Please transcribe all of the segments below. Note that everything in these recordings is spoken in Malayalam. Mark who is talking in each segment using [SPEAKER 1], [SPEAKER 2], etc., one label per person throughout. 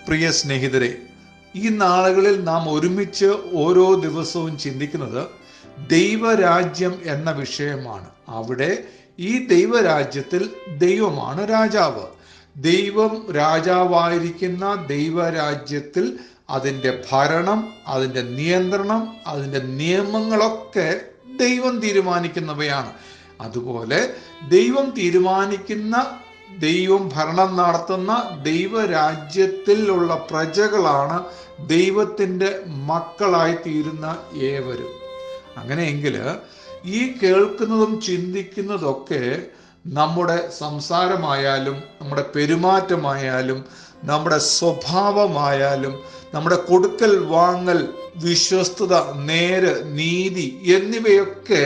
[SPEAKER 1] പ്രിയ സ്നേഹിതരെ, ഈ നാളുകളിൽ നാം ഒരുമിച്ച് ഓരോ ദിവസവും ചിന്തിക്കുന്നത് ദൈവരാജ്യം എന്ന വിഷയമാണ്. അവിടെ ഈ ദൈവരാജ്യത്തിൽ ദൈവമാണ് രാജാവ്. ദൈവം രാജാവായിരിക്കുന്ന ദൈവരാജ്യത്തിൽ അതിൻ്റെ ഭരണം, അതിൻ്റെ നിയന്ത്രണം, അതിൻ്റെ നിയമങ്ങളൊക്കെ ദൈവം തീരുമാനിക്കുന്നവയാണ്. അതുപോലെ ദൈവം തീരുമാനിക്കുന്ന, ദൈവം ഭരണം നടത്തുന്ന ദൈവരാജ്യത്തിലുള്ള പ്രജകളാണ് ദൈവത്തിൻ്റെ മക്കളായി തീരുന്ന ഏവരും. അങ്ങനെയെങ്കിൽ ഈ കേൾക്കുന്നതും ചിന്തിക്കുന്നതൊക്കെ നമ്മുടെ സംസാരമായാലും, നമ്മുടെ പെരുമാറ്റമായാലും, നമ്മുടെ സ്വഭാവമായാലും, നമ്മുടെ കൊടുക്കൽ വാങ്ങൽ, വിശ്വസ്തത, നേര്, നീതി എന്നിവയൊക്കെ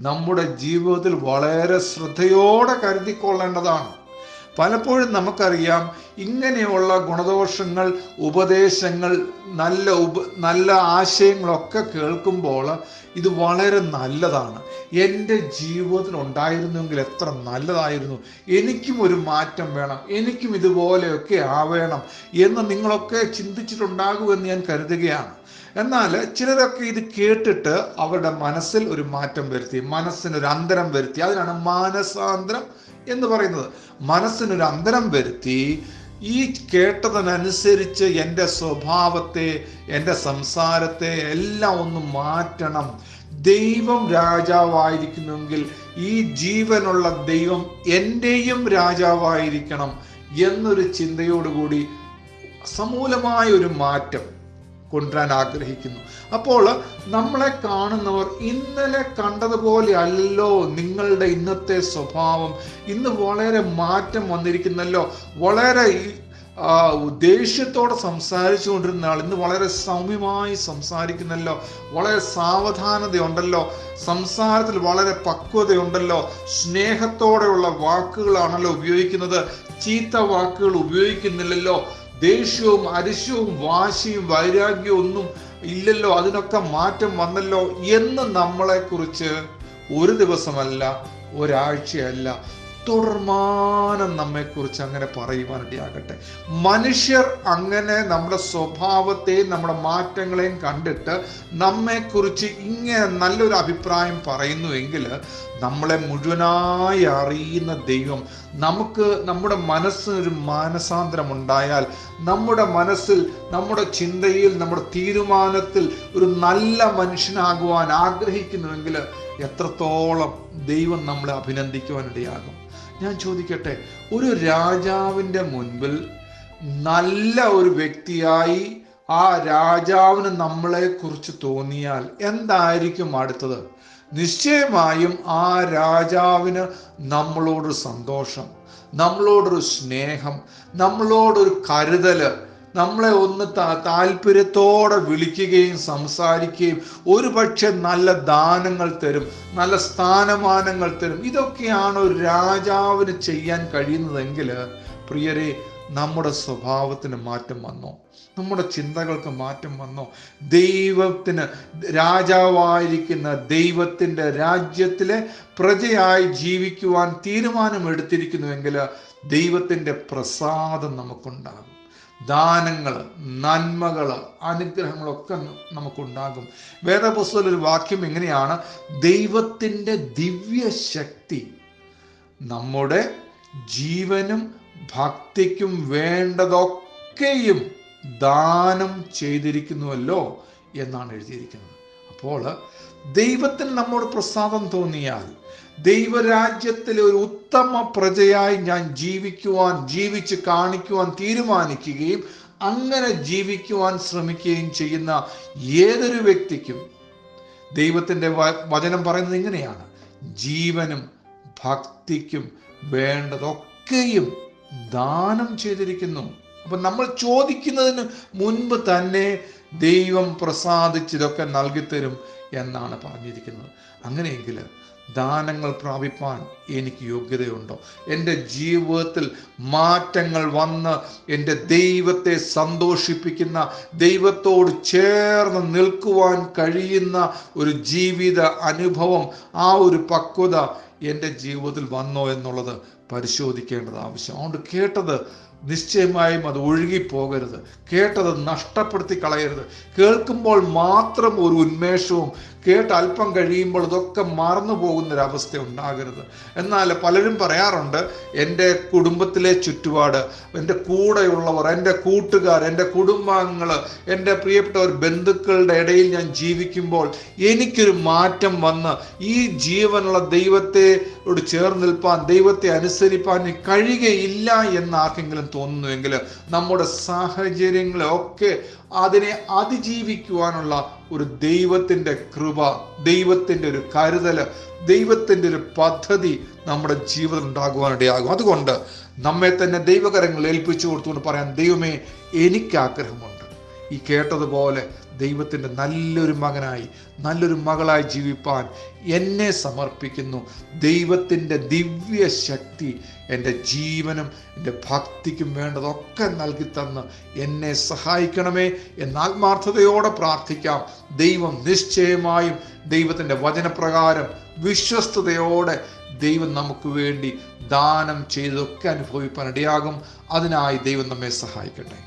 [SPEAKER 1] നമ്മുടെ ജീവിതത്തിൽ വളരെ ശ്രദ്ധയോടെ കരുതിക്കൊള്ളേണ്ടതാണ്. പലപ്പോഴും നമുക്കറിയാം, ഇങ്ങനെയുള്ള ഗുണദോഷങ്ങൾ, ഉപദേശങ്ങൾ, നല്ല ആശയങ്ങളൊക്കെ കേൾക്കുമ്പോൾ ഇത് വളരെ നല്ലതാണ്, എൻ്റെ ജീവിതത്തിൽ ഉണ്ടായിരുന്നെങ്കിൽ എത്ര നല്ലതായിരുന്നു, എനിക്കും ഒരു മാറ്റം വേണം, എനിക്കും ഇതുപോലെയൊക്കെ ആവേണം എന്ന് നിങ്ങളൊക്കെ ചിന്തിച്ചിട്ടുണ്ടാകുമെന്ന് ഞാൻ കരുതുകയാണ്. എന്നാൽ ചിലരൊക്കെ ഇത് കേട്ടിട്ട് അവരുടെ മനസ്സിൽ ഒരു മാറ്റം വരുത്തി, മനസ്സിനൊരു അന്തരം വരുത്തി. അതിനാണ് മാനസാന്തരം എന്ന് പറയുന്നത്. മനസ്സിനൊരു അന്തരം വരുത്തി ഈ കേട്ടതിനനുസരിച്ച് എൻ്റെ സ്വഭാവത്തെ, എൻ്റെ സംസാരത്തെ എല്ലാം ഒന്ന് മാറ്റണം. ദൈവം രാജാവായിരിക്കുന്നെങ്കിൽ ഈ ജീവനുള്ള ദൈവം എൻ്റെയും രാജാവായിരിക്കണം എന്നൊരു ചിന്തയോടുകൂടി സമൂലമായ ഒരു മാറ്റം കൊണ്ടുവരാൻ ആഗ്രഹിക്കുന്നു. അപ്പോൾ നമ്മളെ കാണുന്നവർ ഇന്നലെ കണ്ടതുപോലെ അല്ലല്ലോ നിങ്ങളുടെ ഇന്നത്തെ സ്വഭാവം, ഇന്ന് വളരെ മാറ്റം വന്നിരിക്കുന്നല്ലോ, വളരെ ദേഷ്യത്തോടെ സംസാരിച്ചു കൊണ്ടിരുന്ന ആൾ ഇന്ന് വളരെ സൗമ്യമായി സംസാരിക്കുന്നല്ലോ, വളരെ സാവധാനതയുണ്ടല്ലോ, സംസാരത്തിൽ വളരെ പക്വതയുണ്ടല്ലോ, സ്നേഹത്തോടെയുള്ള വാക്കുകളാണല്ലോ ഉപയോഗിക്കുന്നത്, ചീത്ത വാക്കുകൾ ഉപയോഗിക്കുന്നില്ലല്ലോ, ദേഷ്യവും അരിശവും വാശിയും വൈരാഗ്യവും ഒന്നും ഇല്ലല്ലോ, അതിനൊക്കെ മാറ്റം വന്നല്ലോ എന്ന് നമ്മളെക്കുറിച്ച് ഒരു ദിവസമല്ല, ഒരാഴ്ചയല്ല, തുടർമാനം നമ്മെക്കുറിച്ച് അങ്ങനെ പറയുവാനിടയാകട്ടെ. മനുഷ്യർ അങ്ങനെ നമ്മുടെ സ്വഭാവത്തെയും നമ്മുടെ മാറ്റങ്ങളെയും കണ്ടിട്ട് നമ്മെക്കുറിച്ച് ഇങ്ങനെ നല്ലൊരു അഭിപ്രായം പറയുന്നുവെങ്കിൽ നമ്മളെ മുഴുവനായി അറിയുന്ന ദൈവം, നമുക്ക് നമ്മുടെ മനസ്സിനൊരു മാനസാന്തരം ഉണ്ടായാൽ, നമ്മുടെ മനസ്സിൽ, നമ്മുടെ ചിന്തയിൽ, നമ്മുടെ തീരുമാനത്തിൽ ഒരു നല്ല മനുഷ്യനാകുവാൻ ആഗ്രഹിക്കുന്നുവെങ്കിൽ എത്രത്തോളം ദൈവം നമ്മളെ അഭിനന്ദിക്കുവാനിടയാകും. ഞാൻ ചോദിക്കട്ടെ, ഒരു രാജാവിൻ്റെ മുൻപിൽ നല്ല ഒരു വ്യക്തിയായി ആ രാജാവിന് നമ്മളെ കുറിച്ച് തോന്നിയാൽ എന്തായിരിക്കും അടുത്തത്? നിശ്ചയമായും ആ രാജാവിന് നമ്മളോടൊരു സന്തോഷം, നമ്മളോടൊരു സ്നേഹം, നമ്മളോടൊരു കരുതല്, നമ്മളെ ഒന്ന് താല്പര്യത്തോടെ വിളിക്കുകയും സംസാരിക്കുകയും ഒരു പക്ഷെ നല്ല ദാനങ്ങൾ തരും, നല്ല സ്ഥാനമാനങ്ങൾ തരും. ഇതൊക്കെയാണ് ഒരു രാജാവിന് ചെയ്യാൻ കഴിയുന്നതെങ്കിൽ പ്രിയരെ, നമ്മുടെ സ്വഭാവത്തിന് മാറ്റം വന്നോ? നമ്മുടെ ചിന്തകൾക്ക് മാറ്റം വന്നോ? ദൈവത്തിന്, രാജാവായിരിക്കുന്ന ദൈവത്തിൻ്റെ രാജ്യത്തിലെ പ്രജയായി ജീവിക്കുവാൻ തീരുമാനമെടുത്തിരിക്കുന്നുവെങ്കിൽ ദൈവത്തിൻ്റെ പ്രസാദം നമുക്കുണ്ടാകും. ദാനങ്ങൾ, നന്മകൾ, അനുഗ്രഹങ്ങളൊക്കെ നമുക്കുണ്ടാകും. വേദപുസ്തകത്തിൽ ഒരു വാക്യം എങ്ങനെയാണ്? ദൈവത്തിൻ്റെ ദിവ്യശക്തി നമ്മുടെ ജീവനും ഭക്തിക്കും വേണ്ടതൊക്കെയും ദാനം ചെയ്തിരിക്കുന്നുവല്ലോ എന്നാണ് എഴുതിയിരിക്കുന്നത്. അപ്പോൾ ദൈവത്തിന് നമ്മോട് പ്രസാദം തോന്നിയാൽ, ദൈവരാജ്യത്തിലെ ഒരു ഉത്തമ പ്രജയായി ഞാൻ ജീവിച്ച് കാണിക്കുവാൻ തീരുമാനിക്കുകയും അങ്ങനെ ജീവിക്കുവാൻ ശ്രമിക്കുകയും ചെയ്യുന്ന ഏതൊരു വ്യക്തിക്കും ദൈവത്തിൻ്റെ വചനം പറയുന്നത് ഇങ്ങനെയാണ്: ജീവനും ഭക്തിക്കും വേണ്ടതൊക്കെയും ദാനം ചെയ്തിരിക്കുന്നു. അപ്പം നമ്മൾ ചോദിക്കുന്നതിന് മുൻപ് തന്നെ ദൈവം പ്രസാദിച്ചിതൊക്കെ നൽകിത്തരും എന്നാണ് പറഞ്ഞിരിക്കുന്നത്. അങ്ങനെയെങ്കിൽ ദാനങ്ങൾ പ്രാപിപ്പാൻ എനിക്ക് യോഗ്യതയുണ്ടോ? എൻ്റെ ജീവിതത്തിൽ മാറ്റങ്ങൾ വന്ന് എൻ്റെ ദൈവത്തെ സന്തോഷിപ്പിക്കുന്ന, ദൈവത്തോട് ചേർന്ന് നിൽക്കുവാൻ കഴിയുന്ന ഒരു ജീവിത അനുഭവം, ആ ഒരു പക്വത എൻ്റെ ജീവിതത്തിൽ വന്നോ എന്നുള്ളത് പരിശോധിക്കേണ്ടത് ആവശ്യം. അതുകൊണ്ട് കേട്ടത് നിശ്ചയമായും അത് ഒഴുകിപ്പോകരുത്. കേട്ടത് നഷ്ടപ്പെടുത്തി കളയരുത്. കേൾക്കുമ്പോൾ മാത്രം ഒരു ഉന്മേഷവും കേട്ട് അല്പം കഴിയുമ്പോൾ ഇതൊക്കെ മറന്നു പോകുന്നൊരവസ്ഥ ഉണ്ടാകരുത്. എന്നാൽ പലരും പറയാറുണ്ട്, എൻ്റെ കുടുംബത്തിലെ ചുറ്റുപാട്, എൻ്റെ കൂടെയുള്ളവർ, എൻ്റെ കൂട്ടുകാർ, എൻ്റെ കുടുംബാംഗങ്ങൾ, എൻ്റെ പ്രിയപ്പെട്ടവർ, ബന്ധുക്കളുടെ ഇടയിൽ ഞാൻ ജീവിക്കുമ്പോൾ എനിക്കൊരു മാറ്റം വന്ന് ഈ ജീവനുള്ള ദൈവത്തോട് ചേർന്ന് നിൽപ്പാൻ, ദൈവത്തെ അനുസരിപ്പാൻ കഴിയുകയില്ല എന്ന് ആർക്കെങ്കിലും തോന്നുന്നുവെങ്കിൽ നമ്മുടെ സാഹചര്യങ്ങളൊക്കെ അതിനെ അതിജീവിക്കുവാനുള്ള ഒരു ദൈവത്തിൻ്റെ കൃപ, ദൈവത്തിൻ്റെ ഒരു കരുതൽ, ദൈവത്തിൻ്റെ ഒരു പദ്ധതി നമ്മുടെ ജീവിതത്തിൽ ഉണ്ടാകുവാനിടയാകും. അതുകൊണ്ട് നമ്മെ തന്നെ ദൈവകരങ്ങളിൽ ഏൽപ്പിച്ചു കൊടുത്തുകൊണ്ട് പറയാൻ, ദൈവമേ, എനിക്ക് ആഗ്രഹമുണ്ട് ഈ കേട്ടതുപോലെ ദൈവത്തിൻ്റെ നല്ലൊരു മകനായി, നല്ലൊരു മകളായി ജീവിപ്പാൻ എന്നെ സമർപ്പിക്കുന്നു. ദൈവത്തിൻ്റെ ദിവ്യ ശക്തി എൻ്റെ ജീവനും എൻ്റെ ഭക്തിക്കും വേണ്ടതൊക്കെ നൽകി തന്ന് എന്നെ സഹായിക്കണമേ എന്ന് ആത്മാർത്ഥതയോടെ പ്രാർത്ഥിക്കാം. ദൈവം നിശ്ചയമായും ദൈവത്തിൻ്റെ വചനപ്രകാരം വിശ്വസ്തയോടെ ദൈവം നമുക്ക് വേണ്ടി ദാനം ചെയ്തൊക്കെ അനുഭവിപ്പാൻ ഇടയാകും. അതിനായി ദൈവം നമ്മെ സഹായിക്കട്ടെ.